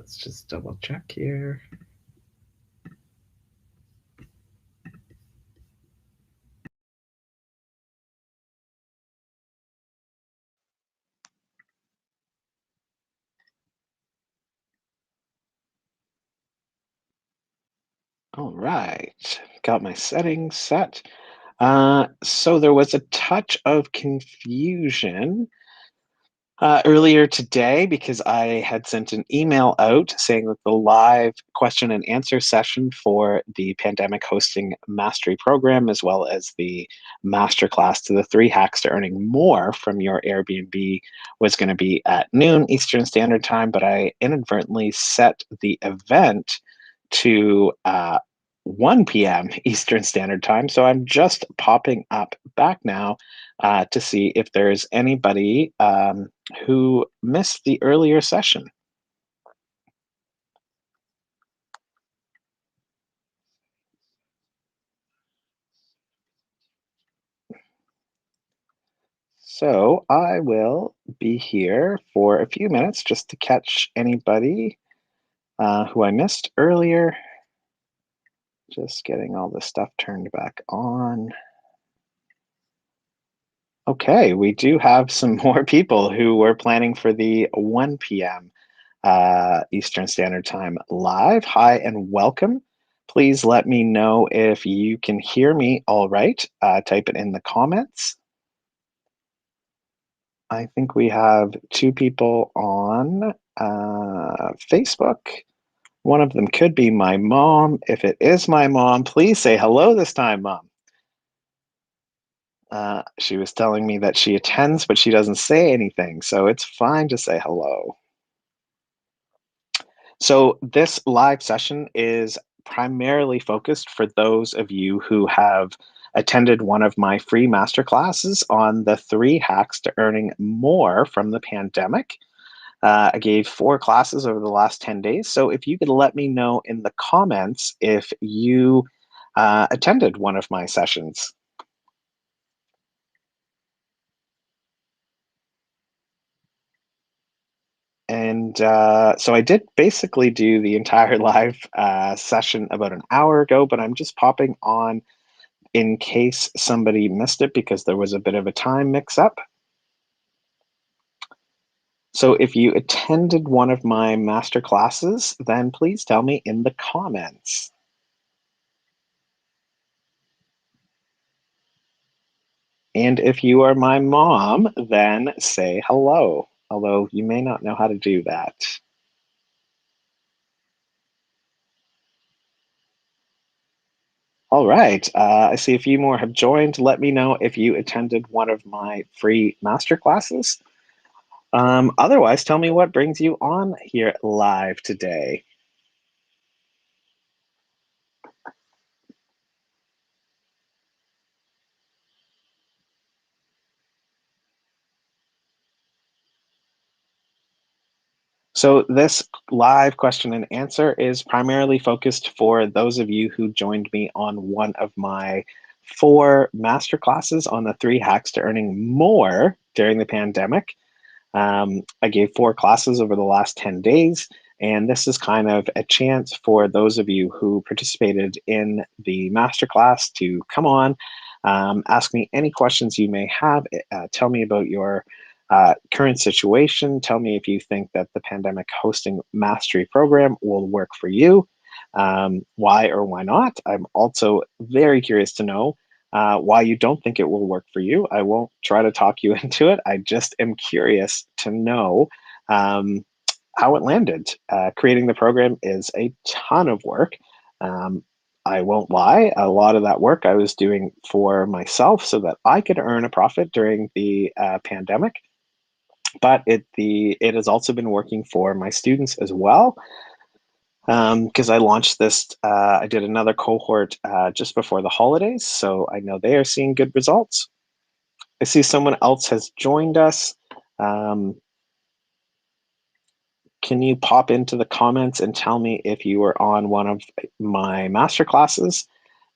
Let's just double check here. All right, got my settings set. So there was a touch of confusion earlier today because I had sent an email out saying that the live question and answer session for the Pandemic Hosting Mastery Program, as well as the masterclass to the 3 hacks to earning more from your Airbnb, was going to be at noon Eastern Standard Time, but I inadvertently set the event to 1 p.m. Eastern Standard Time. So I'm just popping up back now to see if there's anybody who missed the earlier session. So I will be here for a few minutes just to catch anybody who I missed earlier. Just getting all this stuff turned back on. Okay, we do have some more people who were planning for the 1 p.m. Eastern Standard Time live. Hi and welcome. Please let me know if you can hear me all right. Type it in the comments. I think we have 2 people on Facebook. One of them could be my mom. If it is my mom, please say hello this time, Mom. She was telling me that she attends, but she doesn't say anything, so it's fine to say hello. So this live session is primarily focused for those of you who have attended one of my free masterclasses on the 3 hacks to earning more from the pandemic. I gave 4 classes over the last 10 days. So if you could let me know in the comments if you attended one of my sessions. And so I did basically do the entire live session about an hour ago, but I'm just popping on in case somebody missed it because there was a bit of a time mix up. So if you attended one of my master classes, then please tell me in the comments. And if you are my mom, then say hello, although you may not know how to do that. All right, I see a few more have joined. Let me know if you attended one of my free master classes. Otherwise, tell me what brings you on here live today. So this live question and answer is primarily focused for those of you who joined me on one of my 4 masterclasses on the 3 hacks to earning more during the pandemic. I gave 4 classes over the last 10 days, and this is kind of a chance for those of you who participated in the masterclass to come on, ask me any questions you may have, tell me about your current situation, tell me if you think that the Pandemic Hosting Mastery Program will work for you, why or why not. I'm also very curious to know why you don't think it will work for you. I won't try to talk you into it. I just am curious to know how it landed. Creating the program is a ton of work. I won't lie, a lot of that work I was doing for myself so that I could earn a profit during the pandemic. But it has also been working for my students as well. Because I launched this, I did another cohort just before the holidays, so I know they are seeing good results. I see someone else has joined us. Um, can you pop into the comments and tell me if you were on one of my master classes?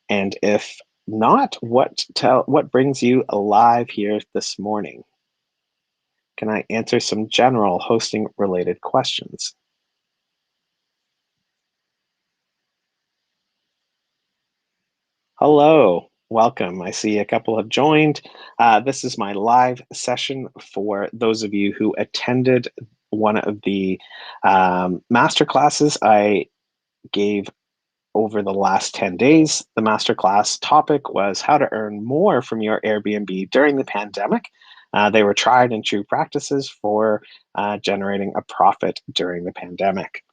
And if not, what brings you alive here this morning? Can I answer some general hosting related questions? Hello, welcome. I see a couple have joined. This is my live session for those of you who attended one of the master classes I gave over the last 10 days. The masterclass topic was how to earn more from your Airbnb during the pandemic. They were tried and true practices for generating a profit during the pandemic.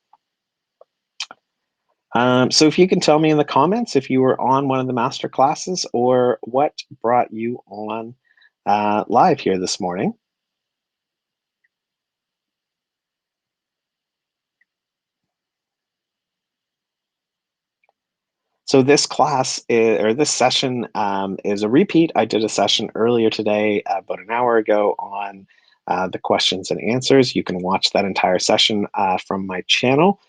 So if you can tell me in the comments if you were on one of the master classes or what brought you on live here this morning. So this class or this session is a repeat. I did a session earlier today, about an hour ago, on the questions and answers. You can watch that entire session from my channel.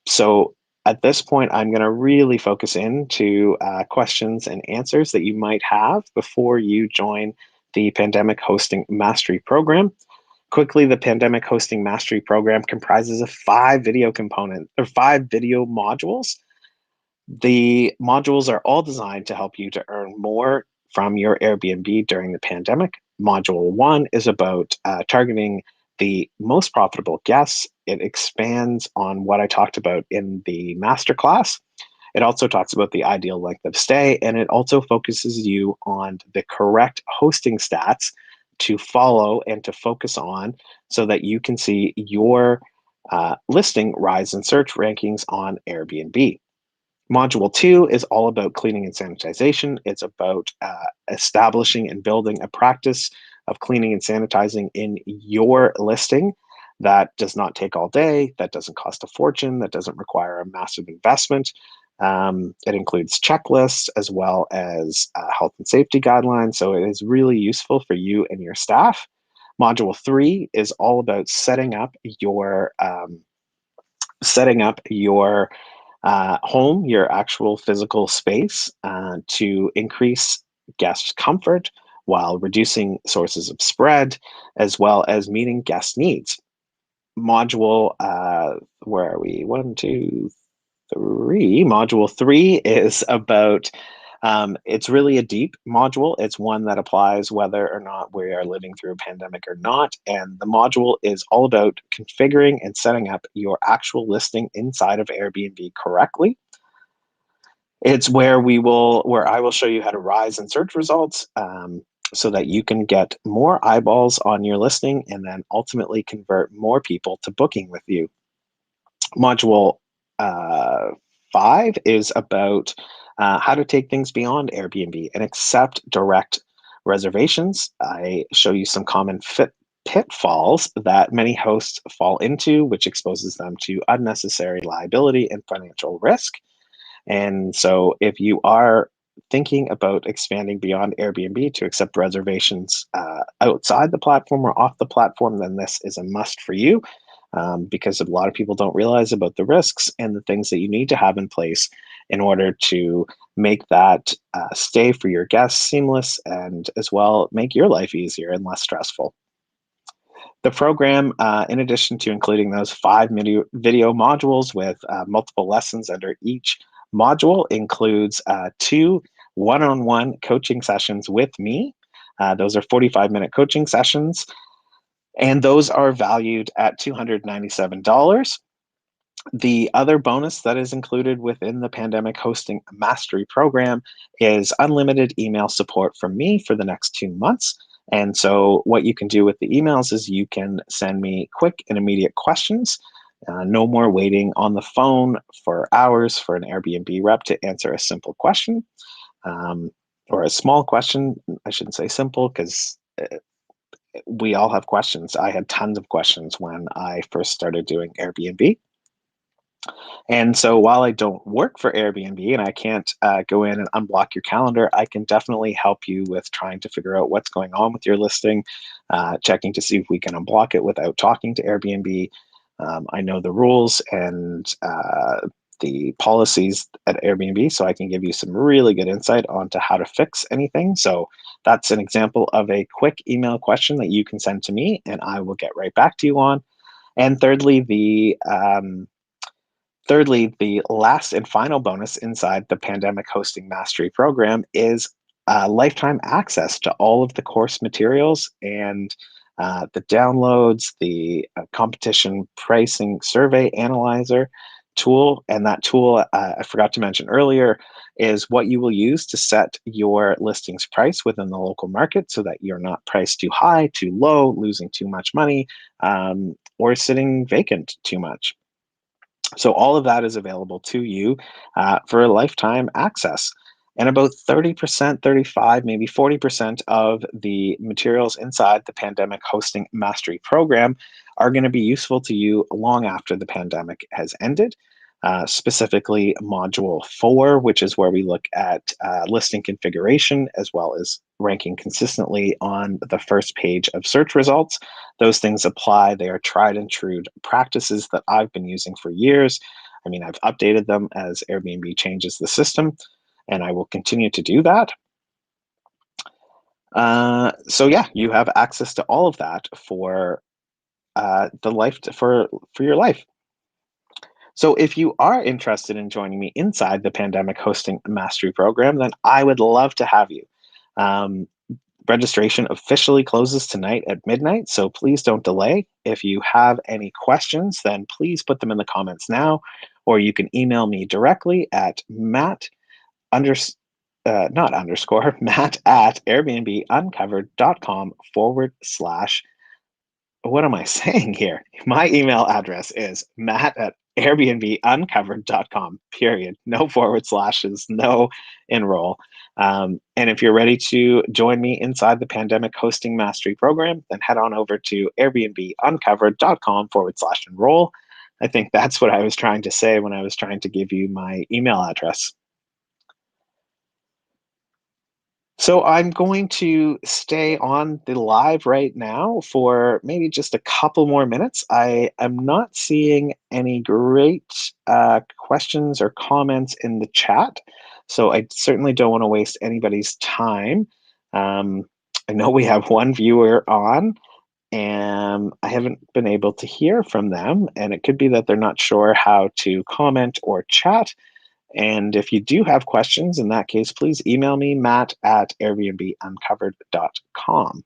So at this point, I'm going to really focus into questions and answers that you might have before you join the Pandemic Hosting Mastery Program. Quickly, the Pandemic Hosting Mastery Program comprises of 5 video modules. The modules are all designed to help you to earn more from your Airbnb during the pandemic. Module 1 is about targeting the most profitable guests. It expands on what I talked about in the masterclass. It also talks about the ideal length of stay, and it also focuses you on the correct hosting stats to follow and to focus on so that you can see your listing rise in search rankings on Airbnb. Module 2 is all about cleaning and sanitization. It's about establishing and building a practice of cleaning and sanitizing in your listing that does not take all day, that doesn't cost a fortune, that doesn't require a massive investment. It includes checklists as well as health and safety guidelines, so it is really useful for you and your staff. Module 3 is all about setting up your home, your actual physical space, to increase guest comfort while reducing sources of spread, as well as meeting guest needs. Module, where are we? 1, 2, 3. Module 3 is about it's really a deep module. It's one that applies whether or not we are living through a pandemic or not. And the module is all about configuring and setting up your actual listing inside of Airbnb correctly. It's where I will show you how to rise in search results so that you can get more eyeballs on your listing and then ultimately convert more people to booking with you. Module 5 is about how to take things beyond Airbnb and accept direct reservations. I show you some common pitfalls that many hosts fall into, which exposes them to unnecessary liability and financial risk. And so if you are thinking about expanding beyond Airbnb to accept reservations outside the platform or off the platform, then this is a must for you, because a lot of people don't realize about the risks and the things that you need to have in place in order to make that stay for your guests seamless and as well make your life easier and less stressful. The program, in addition to including those 5 video modules with multiple lessons under each module, includes 2 one-on-one coaching sessions with me. Those are 45-minute coaching sessions, and those are valued at $297. The other bonus that is included within the Pandemic Hosting Mastery Program is unlimited email support from me for the next 2 months. And so what you can do with the emails is you can send me quick and immediate questions. No more waiting on the phone for hours for an Airbnb rep to answer a simple question, or a small question. I shouldn't say simple because we all have questions. I had tons of questions when I first started doing Airbnb. And so while I don't work for Airbnb and I can't go in and unblock your calendar, I can definitely help you with trying to figure out what's going on with your listing, checking to see if we can unblock it without talking to Airbnb. I know the rules and the policies at Airbnb, so I can give you some really good insight onto how to fix anything. So that's an example of a quick email question that you can send to me and I will get right back to you on. And thirdly, Thirdly, the last and final bonus inside the Pandemic Hosting Mastery program is lifetime access to all of the course materials and the downloads, the competition pricing survey analyzer tool. And that tool, I forgot to mention earlier, is what you will use to set your listings price within the local market so that you're not priced too high, too low, losing too much money, or sitting vacant too much. So all of that is available to you for lifetime access. And about 30%, 35, maybe 40% of the materials inside the Pandemic Hosting Mastery program are going to be useful to you long after the pandemic has ended. Specifically, Module 4, which is where we look at listing configuration as well as ranking consistently on the first page of search results. Those things apply. They are tried and true practices that I've been using for years. I mean, I've updated them as Airbnb changes the system, and I will continue to do that. So yeah, you have access to all of that for for your life. So if you are interested in joining me inside the Pandemic Hosting Mastery Program, then I would love to have you. Um, Registration officially closes tonight at midnight, so please don't delay. If you have any questions, then please put them in the comments now, or you can email me directly at matt not underscore matt at airbnbuncovered.com/. What am I saying here? My email address is matt at airbnbuncovered.com, period. No forward slashes, no enroll. And if you're ready to join me inside the Pandemic Hosting Mastery program, then head on over to airbnbuncovered.com/enroll. I think that's what I was trying to say when I was trying to give you my email address. So I'm going to stay on the live right now for maybe just a couple more minutes. I am not seeing any great questions or comments in the chat, so I certainly don't want to waste anybody's time. Um, I know we have one viewer on, and I haven't been able to hear from them, and it could be that they're not sure how to comment or chat. And if you do have questions, in that case, please email me, matt at airbnbuncovered.com.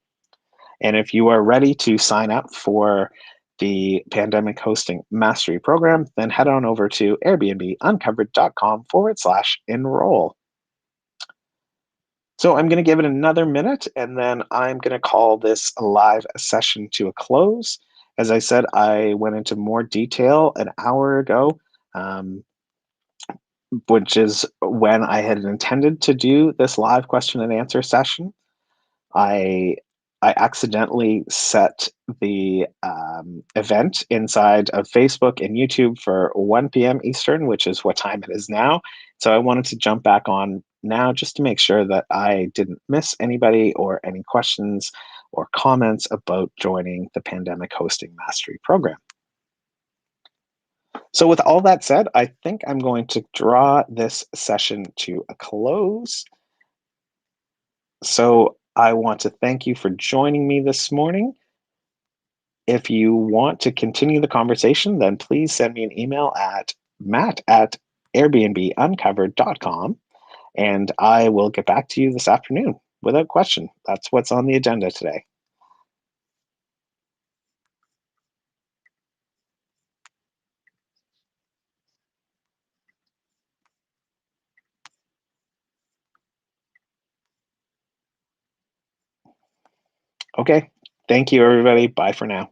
And if you are ready to sign up for the Pandemic Hosting Mastery Program, then head on over to airbnbuncovered.com/enroll. So I'm going to give it another minute and then I'm going to call this live session to a close. As I said, I went into more detail an hour ago. Which is when I had intended to do this live question and answer session. I I accidentally set the event inside of Facebook and YouTube for 1 p.m. Eastern, which is what time it is now. So I wanted to jump back on now just to make sure that I didn't miss anybody or any questions or comments about joining the Pandemic Hosting Mastery Program. So with all that said, I think I'm going to draw this session to a close. So I want to thank you for joining me this morning. If you want to continue the conversation, then please send me an email at matt at airbnbuncovered.com, and I will get back to you this afternoon without question. That's what's on the agenda today. Okay. Thank you, everybody. Bye for now.